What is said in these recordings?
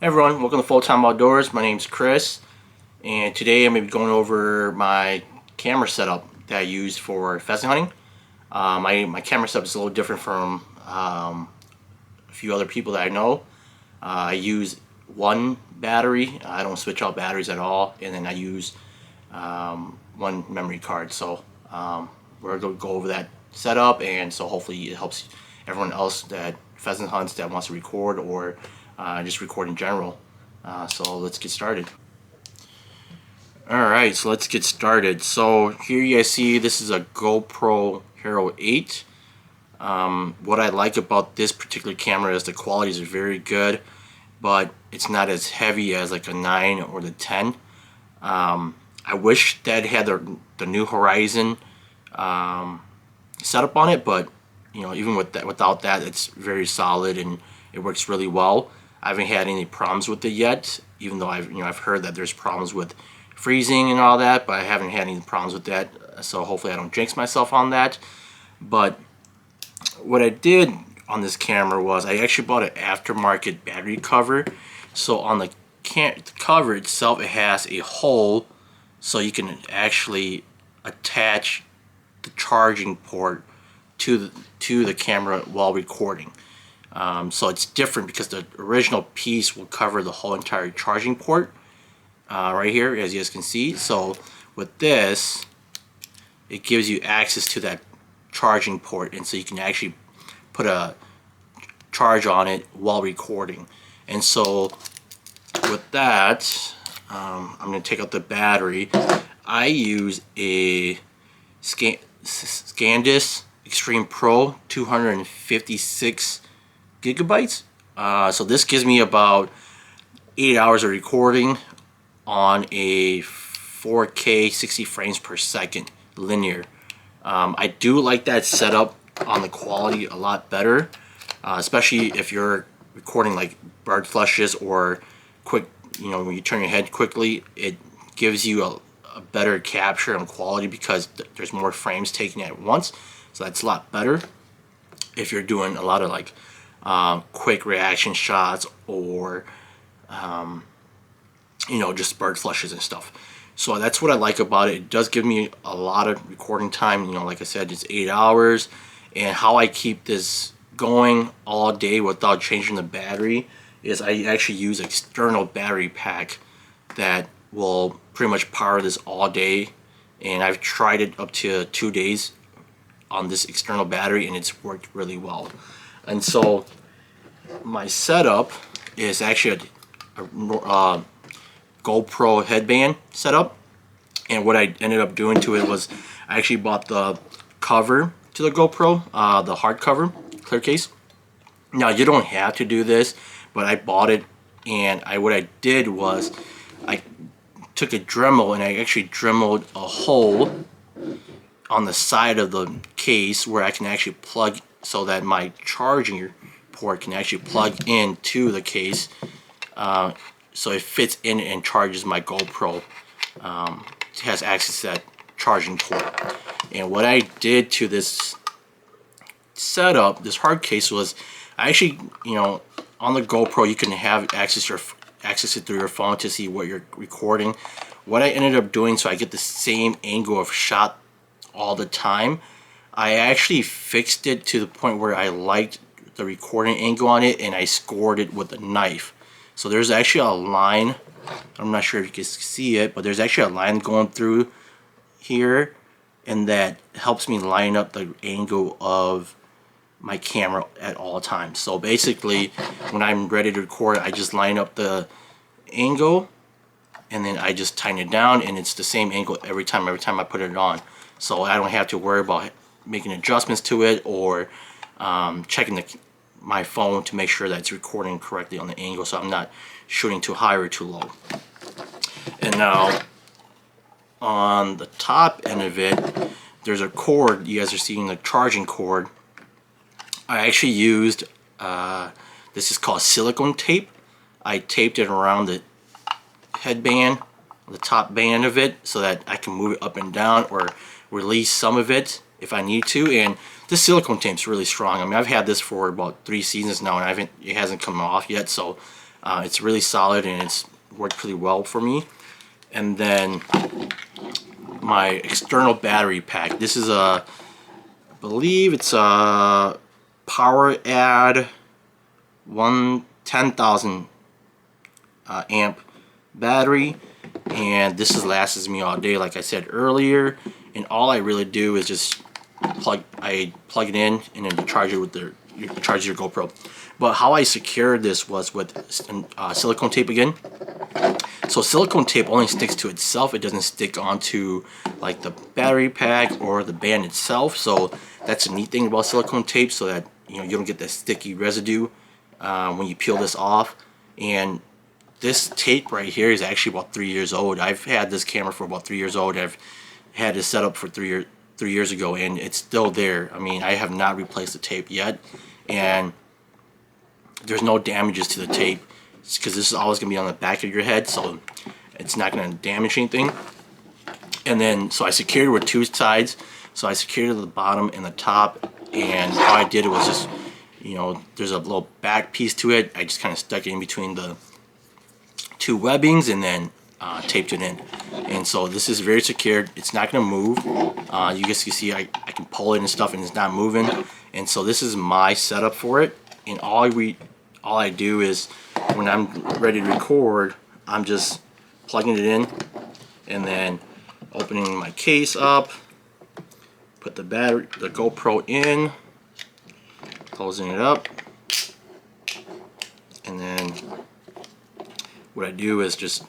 Hey everyone, welcome to Full Time Outdoors. My name's Chris, and today I'm going to be going over my camera setup that I use for pheasant hunting. My camera setup is a little different from a few other people that I know. I use one battery. I don't switch out batteries at all, and then I use one memory card. So we're going to go over that setup, and so hopefully it helps everyone else that pheasant hunts that wants to record or just record in general. So let's get started. Alright, so let's get started. So here you guys see this is a GoPro Hero 8. What I like about this particular camera is the quality is very good, but it's not as heavy as like a 9 or the 10. I wish that had the New Horizon setup on it, but you know, even with that, without that, it's very solid and it works really well. I haven't had any problems with it yet, even though I've heard that there's problems with freezing and all that, but I haven't had any problems with that. So hopefully I don't jinx myself on that. But what I did on this camera was I actually bought an aftermarket battery cover. So on the cover itself, it has a hole so you can actually attach the charging port to the camera while recording. So it's different because the original piece will cover the whole entire charging port right here, as you guys can see. So with this, it gives you access to that charging port, and so you can actually put a charge on it while recording. And so with that, I'm going to take out the battery. I use a SanDisk Extreme Pro 256 gigabytes. So this gives me about 8 hours of recording on a 4K 60 frames per second linear. I do like that setup on the quality a lot better, especially if you're recording like bird flushes or quick, you know, when you turn your head quickly. It gives you a better capture and quality because there's more frames taken at once, so that's a lot better if you're doing a lot of like quick reaction shots or you know, just bird flushes and stuff. So that's what I like about it. It does give me a lot of recording time. You know, like I said, it's 8 hours. And how I keep this going all day without changing the battery is I actually use an external battery pack that will pretty much power this all day. And I've tried it up to 2 days on this external battery, and it's worked really well. And so my setup is actually a GoPro headband setup, and what I ended up doing to it was I actually bought the cover to the GoPro, the hardcover clear case. Now you don't have to do this, but I bought it, and what I did was I took a Dremel and I actually dremeled a hole on the side of the case where I can actually plug, so that my charging port can actually plug into the case, so it fits in and charges my GoPro. It has access to that charging port. And what I did to this setup, this hard case, was I actually, you know, on the GoPro you can have access it through your phone to see what you're recording. What I ended up doing, so I get the same angle of shot all the time, I actually fixed it to the point where I liked the recording angle on it, and I scored it with a knife. So there's actually a line, I'm not sure if you can see it, but there's actually a line going through here, and that helps me line up the angle of my camera at all times. So basically, when I'm ready to record, I just line up the angle, and then I just tighten it down, and it's the same angle every time I put it on. So I don't have to worry about making adjustments to it or checking my phone to make sure that it's recording correctly on the angle, so I'm not shooting too high or too low. And now on the top end of it, there's a cord. You guys are seeing the charging cord. I actually used this is called silicone tape. I taped it around the headband, the top band of it, so that I can move it up and down or release some of it if I need to. And this silicone tape is really strong. I mean, I've had this for about 3 seasons now, and it hasn't come off yet, so It's really solid and it's worked pretty well for me. And then my external battery pack. This is I believe it's a Power Add 10,000 amp battery, and this lasts me all day, like I said earlier. And all I really do is just plug it in and then charge it with charge your GoPro. But how I secured this was with silicone tape again. So silicone tape only sticks to itself. It doesn't stick onto like the battery pack or the band itself. So that's a neat thing about silicone tape, so that you don't get that sticky residue when you peel this off. And this tape right here is actually about 3 years old. I've had this camera for about 3 years old. I've had it set up for 3 years ago, and it's still there. I mean, I have not replaced the tape yet, and there's no damages to the tape, because this is always going to be on the back of your head, so it's not going to damage anything. And then, so I secured it with two sides. So I secured it at the bottom and the top, and how I did it was just, there's a little back piece to it. I just kind of stuck it in between the two webbings and then taped it in. And so this is very secured. It's not going to move. You guys can see I can pull it and stuff, and it's not moving. And so this is my setup for it. And all I do is, when I'm ready to record, I'm just plugging it in and then opening my case up, put the GoPro in, closing it up, and then what I do is just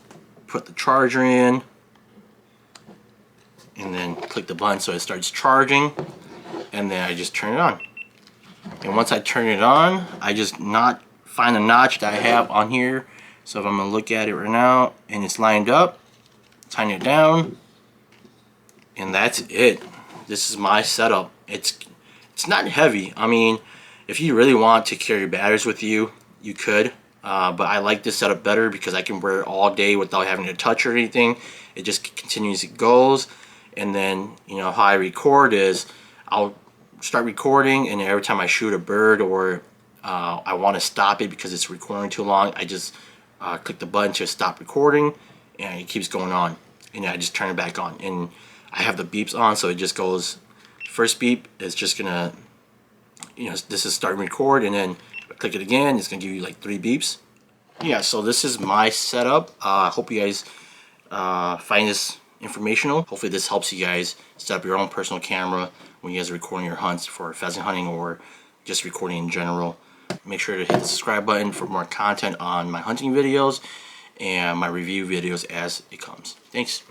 put the charger in and then click the button so it starts charging, and then I just turn it on. And once I turn it on, I just find the notch that I have on here. So if I'm going to look at it right now and it's lined up, tighten it down, and that's it. This is my setup. It's not heavy. I mean, if you really want to carry batteries with you, you could. But I like this setup better because I can wear it all day without having to touch or anything. It just continues, it goes. And then, how I record is, I'll start recording, and every time I shoot a bird or I want to stop it because it's recording too long, I just click the button to stop recording, and it keeps going on. And I just turn it back on. And I have the beeps on, so it just goes, first beep is just gonna, this is starting to record, and then click it again, it's gonna give you like 3 beeps. Yeah, so this is my setup. I hope you guys find this informational. Hopefully this helps you guys set up your own personal camera when you guys are recording your hunts for pheasant hunting or just recording in general. Make sure to hit the subscribe button for more content on my hunting videos and my review videos as it comes. Thanks.